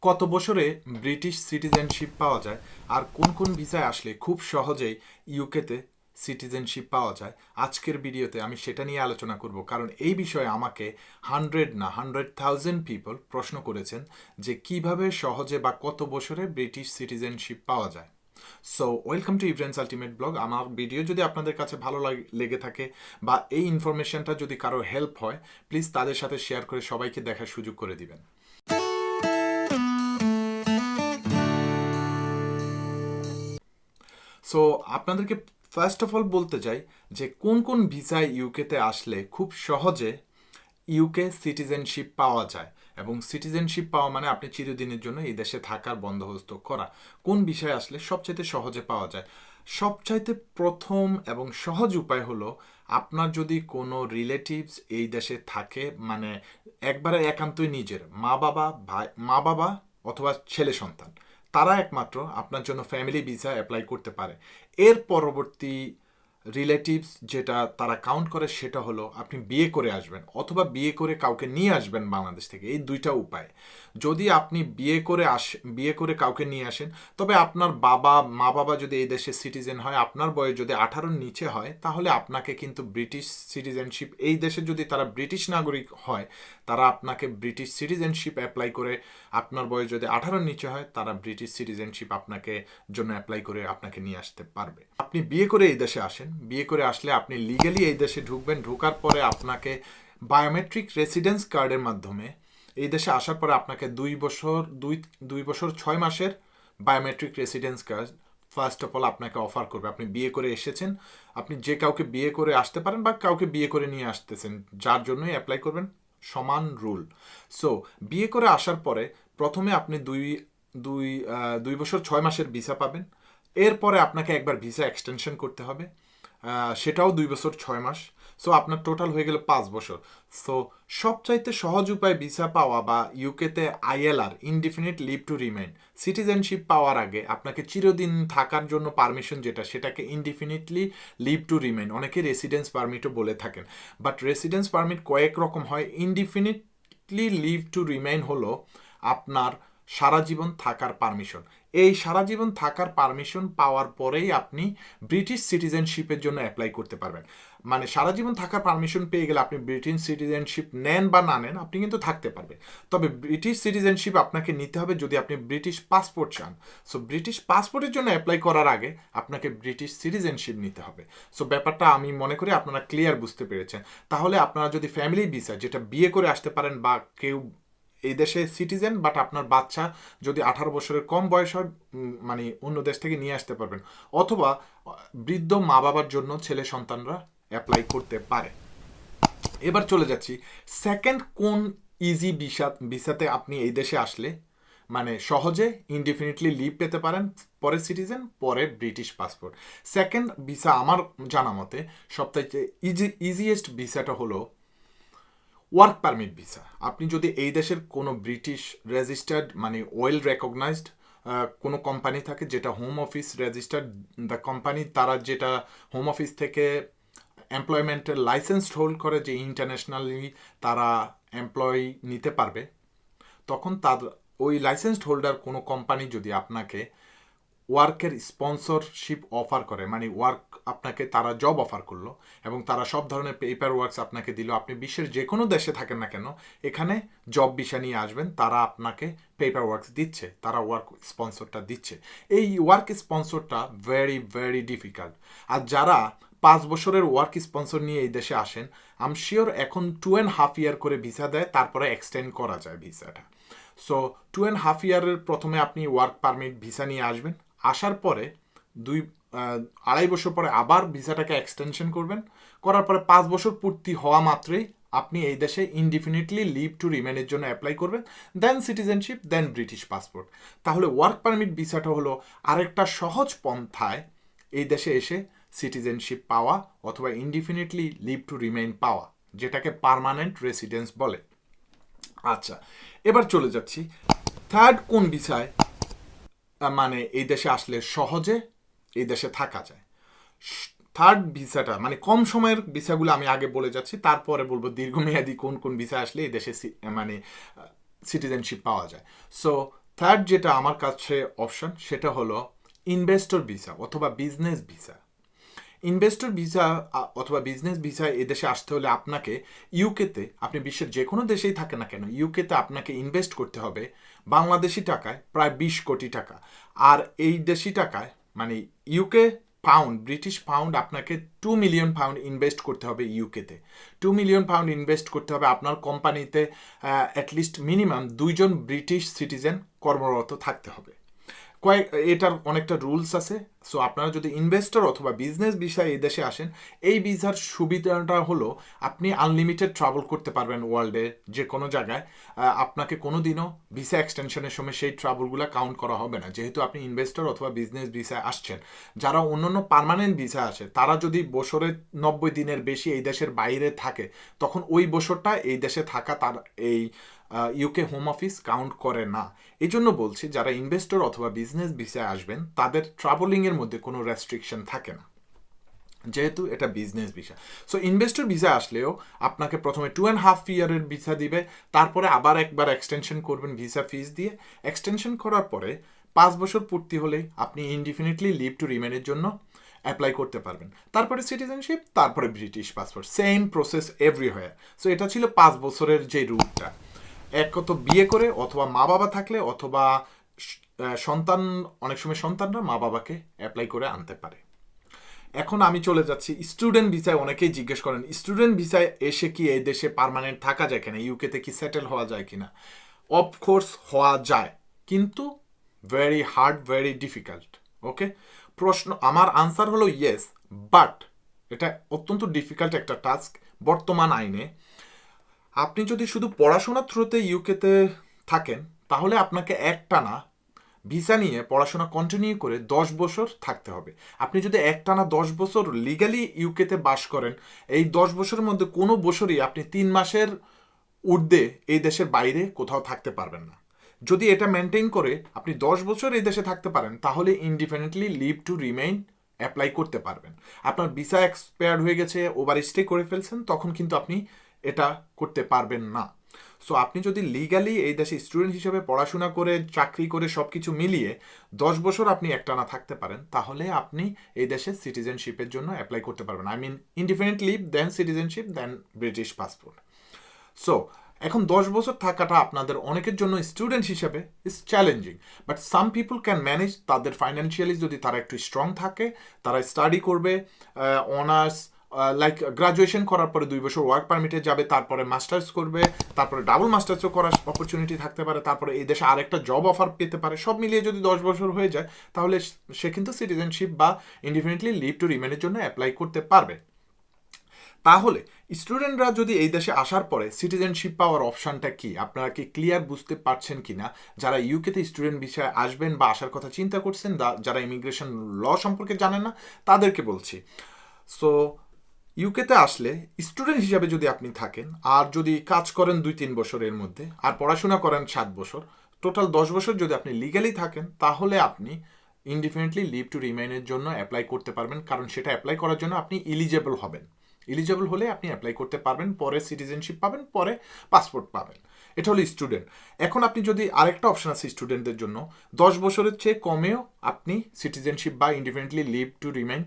কত বছরে British citizenship পাওয়া যায় আর কোন কোন ভিসায় আসলে খুব সহজেই ইউকেতে সিটিজেনশিপ পাওয়া যায়। আজকের ভিডিওতে আমি সেটা নিয়ে আলোচনা করব, কারণ এই বিষয়ে আমাকে 100,000 পিপল প্রশ্ন করেছেন যে কিভাবে সহজে বা কত বছরে ব্রিটিশ সিটিজেনশিপ পাওয়া যায়। So welcome to events ultimate blog. আমার ভিডিও যদি আপনাদের কাছে ভালো লেগে থাকে বা এই ইনফরমেশনটা যদি কারো হেল্প হয়, প্লিজ তাদের সাথে শেয়ার করে সবাইকে দেখার সুযোগ করে দিবেন। সো আপনাদেরকে ফার্স্ট অফ অল বলতে চাই যে কোন কোন ভিসায় ইউকেতে আসলে খুব সহজে ইউকে সিটিজেনশিপ পাওয়া যায়, এবং সিটিজেনশিপ পাওয়া মানে আপনি চিরদিনের জন্য এই দেশে থাকার বন্দোবস্ত করা। কোন বিষয়ে আসলে সবচাইতে সহজে পাওয়া যায়? সবচাইতে প্রথম এবং সহজ উপায় হলো, আপনার যদি কোনো রিলেটিভস এই দেশে থাকে, মানে একবারে একান্তই নিজের মা বাবা অথবা ছেলে সন্তান, তারা একমাত্র আপনার জন্য ফ্যামিলি ভিসা অ্যাপ্লাই করতে পারে। এর পরবর্তী রিলেটিভস যেটা তারা কাউন্ট করে সেটা হলো আপনি বিয়ে করে আসবেন অথবা বিয়ে করে কাউকে নিয়ে আসবেন বাংলাদেশ থেকে। এই দুইটা উপায়। যদি আপনি বিয়ে করে কাউকে নিয়ে আসেন, তবে আপনার মা বাবা যদি এই দেশের সিটিজেন হয়, আপনার বয়স যদি 18-র নিচে হয়, তাহলে আপনাকে কিন্তু ব্রিটিশ সিটিজেনশিপ, এই দেশে যদি তারা ব্রিটিশ নাগরিক হয়, তারা আপনাকে ব্রিটিশ সিটিজেনশিপ অ্যাপ্লাই করে, আপনার বয়স যদি 18-র নিচে হয়, তারা ব্রিটিশ সিটিজেনশিপ আপনাকে জন্য অ্যাপ্লাই করে আপনাকে নিয়ে আসতে পারবে। আপনি বিয়ে করে এই দেশে আসেন, বিয়ে করে আসলে আপনি লিগালি এই দেশে ঢুকবেন। ঢোকার পরে আপনাকে বায়োমেট্রিক রেসিডেন্স কার্ডের মাধ্যমে এই দেশে আসার পরে আপনাকে 2 বছর 6 মাসের biometric residence card first of all আপনাকে অফার করবে। আপনি বিয়ে করে এসেছেন, আপনি যে কাউকে বিয়ে করে আসতে পারেন বা কাউকে বিয়ে করে নিয়ে আসতেছেন, যার জন্যই অ্যাপ্লাই করবেন, সমান রুল। সো বিয়ে করে আসার পরে প্রথমে আপনি 2 বছর 6 মাসের ভিসা পাবেন। এরপরে আপনাকে একবার ভিসা এক্সটেনশন করতে হবে, সেটাও 2 বছর 6 মাস। সো আপনার টোটাল হয়ে গেল 5 বছর। সো সবচাইতে সহজ উপায় ভিসা পাওয়া বা ইউকেতে ILR, indefinite leave to remain, citizenship পাওয়ার আগে আপনাকে চিরদিন থাকার জন্য পারমিশন, সেটাকে ইনডিফিনিটলি লিভ টু রিমেইন, অনেকে রেসিডেন্স পারমিটও বলে থাকেন। বাট রেসিডেন্স পারমিট কয়েক রকম হয়। ইনডিফিনিটলি লিভ টু রিমেইন হলো আপনার সারা জীবন থাকার পারমিশন। এই সারা জীবন থাকার পারমিশন পাওয়ার পরেই আপনি ব্রিটিশ সিটিজেনশিপের জন্য অ্যাপ্লাই করতে পারবেন। মানে সারা জীবন থাকার পারমিশন পেয়ে গেলে আপনি ব্রিটিশ সিটিজেনশিপ নেন বা না নেন, আপনি কিন্তু থাকতে পারবেন। তবে ব্রিটিশ সিটিজেনশিপ আপনাকে নিতে হবে যদি আপনি ব্রিটিশ পাসপোর্ট চান। সো ব্রিটিশ পাসপোর্টের জন্য অ্যাপ্লাই করার আগে আপনাকে ব্রিটিশ সিটিজেনশিপ নিতে হবে। সো ব্যাপারটা আমি মনে করি আপনারা ক্লিয়ার বুঝতে পেরেছেন। তাহলে আপনারা যদি ফ্যামিলি ভিসা, যেটা বিয়ে করে আসতে পারেন, বা কেউ এই দেশে সিটিজেন বাট আপনার বাচ্চা যদি 18 বছরের কম বয়স হয়, মানে অন্য দেশ থেকে নিয়ে আসতে পারবেন। অথবা বৃদ্ধ মা বাবার জন্য ছেলে সন্তানরা অ্যাপ্লাই করতে পারে। এবার চলে যাচ্ছি সেকেন্ড কোন ইজি ভিসাতে আপনি এই দেশে আসলে মানে সহজে ইনডিফিনিটলি লিভ পেতে পারেন, পরে সিটিজেন, পরে ব্রিটিশ পাসপোর্ট। সেকেন্ড ভিসা আমার জানা মতে সবথেকে ইজিয়েস্ট ভিসাটা হলো ওয়ার্ক পারমিট ভিসা। আপনি যদি এই দেশের কোনো ব্রিটিশ রেজিস্টার্ড, মানে ওয়েল রেকগনাইজড কোনো কোম্পানি থাকে, যেটা home office registered the company, তারা যেটা হোম অফিস থেকে এমপ্লয়মেন্টের লাইসেন্স হোল্ড করে, যে ইন্টারন্যাশনালি তারা এমপ্লয়ি নিতে পারবে, তখন তার ওই লাইসেন্সড হোল্ডার কোনো কোম্পানি যদি আপনাকে ওয়ার্কের স্পন্সরশিপ অফার করে, মানে আপনাকে তারা জব অফার করলো এবং তারা সব ধরনের পেপার ওয়ার্কস আপনাকে দিল, আপনি বিশ্বের যে কোনো দেশে থাকেন না কেন, এখানে জব ভিসা নিয়ে আসবেন, তারা আপনাকে পেপার ওয়ার্কস দিচ্ছে, তারা ওয়ার্ক স্পন্সরটা দিচ্ছে। এই ওয়ার্ক স্পন্সরটা ভেরি ভেরি ডিফিকাল্ট। আর যারা 5 বছরের ওয়ার্ক স্পন্সর নিয়ে এই দেশে আসেন, আই এম শিওর এখন 2.5 ইয়ার করে ভিসা দেয়, তারপরে এক্সটেন্ড করা যায় ভিসাটা। সো 2.5 ইয়ারের প্রথমে আপনি ওয়ার্ক পারমিট ভিসা নিয়ে আসবেন। আসার পরে 2-2.5 বছর পরে আবার ভিসাটাকে এক্সটেনশন করবেন। করার পরে 5 বছর পূর্তি হওয়া মাত্রই আপনি এই দেশে ইনডিফিনিটলি লিভ টু রিমেনের জন্য অ্যাপ্লাই করবেন, দেন সিটিজেনশিপ, দেন ব্রিটিশ পাসপোর্ট। তাহলে ওয়ার্ক পারমিট ভিসাটা হলো আরেকটা সহজ পন্থায় এই দেশে এসে সিটিজেনশিপ পাওয়া অথবা ইনডিফিনিটলি লিভ টু রিমেইন পাওয়া, যেটাকে পার্মানেন্ট রেসিডেন্স বলে। আচ্ছা, এবার চলে যাচ্ছি থার্ড কোন ভিসায় মানে এই দেশে আসলে সহজে এই দেশে থাকা যায়। থার্ড ভিসাটা মানে কম সময়ের ভিসাগুলো আমি আগে বলে যাচ্ছি, তারপরে বলবো দীর্ঘমেয়াদী কোন কোন ভিসা আসলে এই দেশে মানে সিটিজেনশিপ পাওয়া যায়। সো থার্ড যেটা আমার কাছে অপশন সেটা হলো ইনভেস্টর ভিসা অথবা বিজনেস ভিসা। ইনভেস্টর ভিসা অথবা বিজনেস ভিসা এদেশে আসতে হলে আপনাকে ইউকেতে, আপনি বিশ্বের যে কোনো দেশেই থাকেন না কেন, ইউকেতে আপনাকে ইনভেস্ট করতে হবে বাংলাদেশি টাকায় প্রায় 20 কোটি টাকা। আর এই দেশি টাকায় মানে ইউকে পাউন্ড, ব্রিটিশ পাউন্ড, আপনাকে 2 মিলিয়ন পাউন্ড ইনভেস্ট করতে হবে ইউকেতে। 2 মিলিয়ন পাউন্ড ইনভেস্ট করতে হবে, আপনার কোম্পানিতে অ্যাটলিস্ট মিনিমাম 2জন ব্রিটিশ সিটিজেন কর্মরত থাকতে হবে। এটার অনেকটা রুলস আছে। সো আপনারা যদি ইনভেস্টর অথবা বিজনেস ভিসায় এই দেশে আসেন, এই ভিসার সুবিধাটা হলো আপনি আনলিমিটেড ট্রাভেল করতে পারবেন ওয়ার্ল্ডে যে কোনো জায়গায়। আপনাকে কোনো দিনও ভিসা এক্সটেনশনের সময় সেই ট্রাভেলগুলো কাউন্ট করা হবে না, যেহেতু আপনি ইনভেস্টর অথবা বিজনেস ভিসায় আসছেন। যারা অন্যান্য পার্মানেন্ট ভিসা আসে তারা যদি বছরে 90 দিনের বেশি এই দেশের বাইরে থাকে, তখন ওই বছরটা এই দেশে থাকা তার এই ইউকে হোম অফিস কাউন্ট করে না। এই জন্য বলছি যারা ইনভেস্টর অথবা বিজনেস ভিসায় আসবেন তাদের ট্রাভেলিংয়ের মধ্যে কোনো রেস্ট্রিকশন থাকে না, যেহেতু এটা business visa. So investor visa আসলেও আপনাকে প্রথমে 2.5 ইয়ারের ভিসা দিবে, তারপরে আবার একবার এক্সটেনশন করবেন ভিসা ফিস দিয়ে। এক্সটেনশন করার পরে 5 বছর পূর্তি হলেই আপনি ইনডিফিনিটলি লিভ টু রিমেনের জন্য অ্যাপ্লাই করতে পারবেন। তারপরে সিটিজেনশিপ, তারপরে British passport, same process everywhere. So এটা ছিল 5 বছরের যে রুটটা। এক কত বিয়ে করে অথবা মা বাবা থাকলে অথবা সন্তান, অনেক সময় সন্তানরা মা বাবাকে অ্যাপ্লাই করে আনতে পারে। এখন আমি চলে যাচ্ছি স্টুডেন্ট ভিসায়। অনেকেই জিজ্ঞেস করেন স্টুডেন্ট ভিসায় এসে কি এই দেশে পার্মানেন্ট থাকা যায় কিনা, ইউকেতে কি সেটেল হওয়া যায় কিনা। অফকোর্স হওয়া যায়, কিন্তু ভেরি হার্ড, ভেরি ডিফিকাল্ট। ওকে, প্রশ্ন আমার আনসার হলো ইয়েস, বাট এটা অত্যন্ত ডিফিকাল্ট একটা টাস্ক বর্তমান আইনে। আপনি যদি শুধু পড়াশোনার থ্রুতে ইউকেতে থাকেন তাহলে আপনাকে একটানা ভিসা নিয়ে পড়াশোনা কন্টিনিউ করে 10 বছর থাকতে হবে। আপনি যদি একটানা 10 বছর লিগালি ইউকেতে বাস করেন, এই 10 বছরের মধ্যে কোনো বছরই আপনি 3 মাসের ঊর্ধ্বে এই দেশের বাইরে কোথাও থাকতে পারবেন না। যদি এটা মেনটেন করে আপনি 10 বছর এই দেশে থাকতে পারেন, তাহলে indefinitely leave to remain apply করতে পারবেন। আপনার ভিসা এক্সপায়ার হয়ে গেছে, ওভার স্টে করে ফেলছেন, তখন কিন্তু আপনি এটা করতে পারবেন না। সো আপনি যদি লিগালি এই দেশে স্টুডেন্ট হিসেবে পড়াশোনা করে চাকরি করে সব কিছু মিলিয়ে 10 বছর আপনি একটানা থাকতে পারেন, তাহলে আপনি এই দেশে সিটিজেনশিপের জন্য অ্যাপ্লাই করতে পারবেন। I mean indefinite leave, then citizenship, then British passport. So এখন 10 বছর থাকাটা আপনাদের অনেকের জন্য স্টুডেন্ট হিসেবে is challenging, but some people can manage. তাদের ফাইন্যান্সিয়ালি যদি তারা একটু স্ট্রং থাকে, তারা স্টাডি করবে, অনার্স লাইক গ্রাজুয়েশন করার পরে 2 বছর ওয়ার্ক পারমিটে যাবে, তারপরে মাস্টার্স করবে, তারপরে ডাবল মাস্টার্সও করার অপরচুনিটি থাকতে পারে, তারপরে এই দেশে আরেকটা জব অফার পেতে পারে। সব মিলিয়ে যদি 10 বছর হয়ে যায়, তাহলে সে কিন্তু সিটিজেনশিপ বা ইনডিফিনিটলি লিভ টু রিমেনের জন্য অ্যাপ্লাই করতে পারবে। তাহলে স্টুডেন্টরা যদি এই দেশে আসার পরে সিটিজেনশিপ পাওয়ার অপশানটা কি, আপনারা কি ক্লিয়ার বুঝতে পারছেন কি না? যারা ইউকেতে স্টুডেন্ট বিষয়ে আসবেন বা আসার কথা চিন্তা করছেন, যারা ইমিগ্রেশন ল সম্পর্কে জানেন না, তাদেরকে বলছি। সো ইউকেতে আসলে স্টুডেন্ট হিসাবে যদি আপনি থাকেন আর যদি কাজ করেন 2-3 বছরের মধ্যে আর পড়াশোনা করেন 7 বছর, টোটাল 10 বছর যদি আপনি লিগালি থাকেন, তাহলে আপনি ইনডিফিনিটলি লিভ টু রিমেইনের জন্য অ্যাপ্লাই করতে পারবেন, কারণ সেটা অ্যাপ্লাই করার জন্য আপনি ইলিজেবল হবেন। ইলিজেবল হলে আপনি অ্যাপ্লাই করতে পারবেন, পরে সিটিজেনশিপ পাবেন, পরে পাসপোর্ট পাবেন। এটা হলো স্টুডেন্ট। এখন আপনি যদি আরেকটা অপশন আছে স্টুডেন্টদের জন্য, 10 বছরের চেয়ে কমেও আপনি সিটিজেনশিপ বা ইনডিফিনিটলি লিভ টু রিমেইন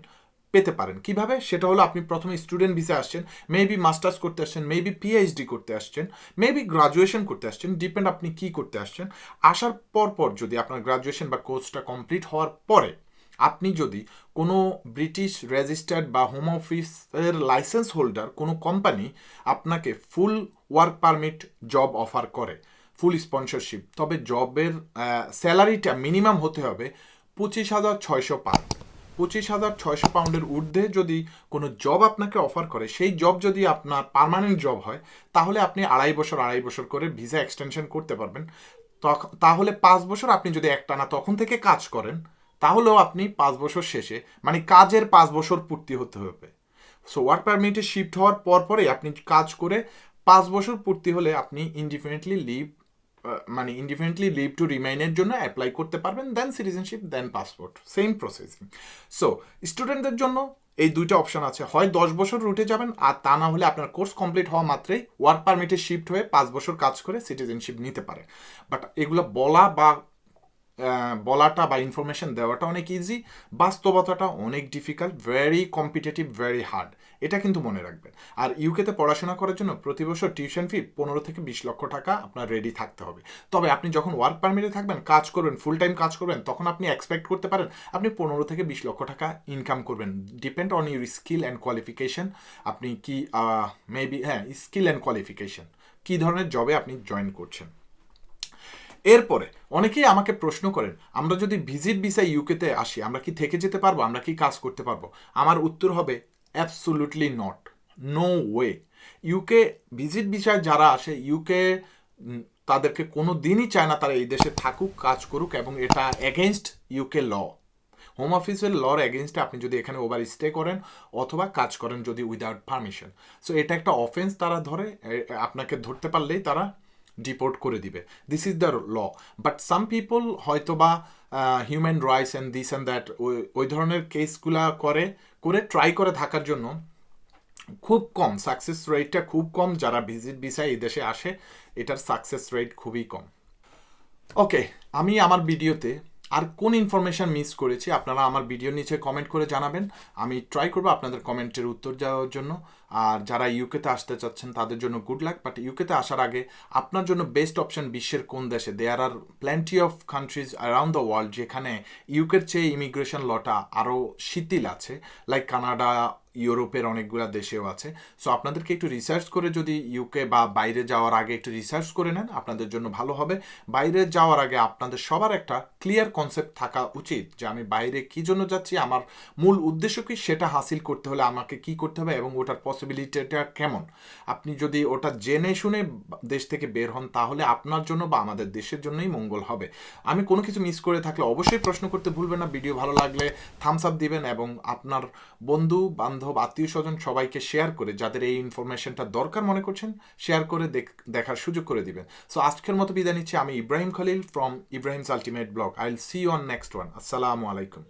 পেতে পারেন। কিভাবে? সেটা হলো আপনি প্রথমে স্টুডেন্ট ভিসা আসছেন, মেবি মাস্টার্স করতে আসছেন, মেবি পিএইচডি করতে আসছেন, মেবি গ্রাজুয়েশন করতে আসছেন, ডিপেন্ড আপনি কি করতে আসছেন। আসার পর যদি আপনার গ্রাজুয়েশন বা কোর্সটা কমপ্লিট হওয়ার পরে আপনি যদি কোনো ব্রিটিশ রেজিস্টার্ড বা হোম অফিসের লাইসেন্স হোল্ডার কোনো কোম্পানি আপনাকে ফুল ওয়ার্ক পারমিট জব অফার করে, ফুল স্পন্সরশিপ, তবে জবের স্যালারিটা মিনিমাম হতে হবে 25,600 পাউন্ড। 25,600 পাউন্ডের ঊর্ধ্বে যদি কোনো জব আপনাকে অফার করে, সেই জব যদি আপনার পার্মানেন্ট জব হয়, তাহলে আপনি 2.5 বছর করে ভিসা এক্সটেনশন করতে পারবেন। তাহলে 5 বছর আপনি যদি একটানা তখন থেকে কাজ করেন, তাহলেও আপনি 5 বছর শেষে, মানে কাজের 5 বছর পূর্তি হতে হবে। সো ওয়ার্ক পারমিটে শিফট হওয়ার পরে আপনি কাজ করে 5 বছর পূর্তি হলে আপনি ইনডিফিনিটলি লিভ টু রিমেইনের জন্য অ্যাপ্লাই করতে পারবেন, দেন সিটিজেনশিপ, দেন পাসপোর্ট, সেম প্রসেসিং। সো স্টুডেন্টদের জন্য এই দুইটা অপশন আছে, হয় 10 বছর রুটে যাবেন, আর তা না হলে আপনার কোর্স কমপ্লিট হওয়া মাত্রই ওয়ার্ক পারমিটে শিফট হয়ে 5 বছর কাজ করে সিটিজেনশিপ নিতে পারে। বাট এগুলো বলা বা বলাটা বা ইনফরমেশন দেওয়াটা অনেক ইজি, বাস্তবতাটা অনেক difficult, very competitive, very hard, এটা কিন্তু মনে রাখবেন। আর ইউকেতে পড়াশোনা করার জন্য প্রতি বছর টিউশন ফি 15 থেকে 20 লক্ষ টাকা আপনার রেডি থাকতে হবে। তবে আপনি যখন ওয়ার্ক পারমিটে থাকবেন, কাজ করবেন, ফুল টাইম কাজ করবেন, তখন আপনি এক্সপেক্ট করতে পারেন আপনি 15 থেকে 20 লক্ষ টাকা ইনকাম করবেন, depend on your skill and qualification. আপনি কি মেবি স্কিল অ্যান্ড কোয়ালিফিকেশন কী ধরনের জবে আপনি জয়েন করছেন। এরপরে অনেকেই আমাকে প্রশ্ন করেন, আমরা যদি ভিজিট ভিসা ইউকেতে আসি আমরা কি থেকে যেতে পারবো, আমরা কি কাজ করতে পারবো? আমার উত্তর হবে absolutely not, no way. UK visit ভিসায় যারা আসে ইউকে তাদেরকে কোনো দিনই চায় না তারা এই দেশে থাকুক, কাজ করুক, এবং এটা এগেনস্ট ইউকে ল। হোম অফিসের লর এগেনস্টে আপনি যদি এখানে ওভার স্টে করেন অথবা কাজ করেন যদি উইদাউট পারমিশন, সো এটা একটা অফেন্স, তারা ধরে আপনাকে ধরতে পারলেই তারা ডিপোর্ট করে দিবে। This is the law. But some people হয়তো বা human rights and this and that ওই ধরনের কেসগুলা করে ট্রাই করে থাকার জন্য খুব কম, সাকসেস রেটটা খুব কম। যারা ভিজিট ভিসায় এই দেশে আসে এটার সাকসেস রেট খুবই কম। ওকে, আমি আমার ভিডিওতে আর কোন ইনফরমেশান মিস করেছি আপনারা আমার ভিডিওর নিচে কমেন্ট করে জানাবেন, আমি ট্রাই করবো আপনাদের কমেন্টের উত্তর দেওয়ার জন্য। আর যারা ইউকেতে আসতে চাচ্ছেন তাদের জন্য গুড লাক। বাট ইউকেতে আসার আগে আপনার জন্য বেস্ট অপশন বিশ্বের কোন দেশে, there are plenty of countries around the world যেখানে ইউকের চেয়ে ইমিগ্রেশন লটা আরও শিথিল আছে, লাইক কানাডা, ইউরোপের অনেকগুলো দেশেও আছে। সো আপনাদেরকে একটু রিসার্চ করে যদি ইউকে বা বাইরে যাওয়ার আগে একটু রিসার্চ করে নেন আপনাদের জন্য ভালো হবে। বাইরে যাওয়ার আগে আপনাদের সবার একটা ক্লিয়ার কনসেপ্ট থাকা উচিত যে আমি বাইরে কী জন্য যাচ্ছি, আমার মূল উদ্দেশ্য কী, সেটা হাসিল করতে হলে আমাকে কি করতে হবে এবং ওটার পসিবিলিটিটা কেমন। আপনি যদি ওটা জেনে শুনে দেশ থেকে বের হন তাহলে আপনার জন্য বা আমাদের দেশের জন্যই মঙ্গল হবে। আমি কোনো কিছু মিস করে থাকলে অবশ্যই প্রশ্ন করতে ভুলবেন না। ভিডিও ভালো লাগলে থামস আপ দিবেন এবং আপনার বন্ধু বান্ধব আত্মীয় স্বজন সবাইকে শেয়ার করে, যাদের এই ইনফরমেশনটা দরকার মনে করছেন, শেয়ার করে দেখার সুযোগ করে দিবেন। সো আজকের মতো বিদায় নিচ্ছি। আমি Ibrahim Khalil from Ibrahim's ultimate blog. I will see you on next one. আসসালামু আলাইকুম।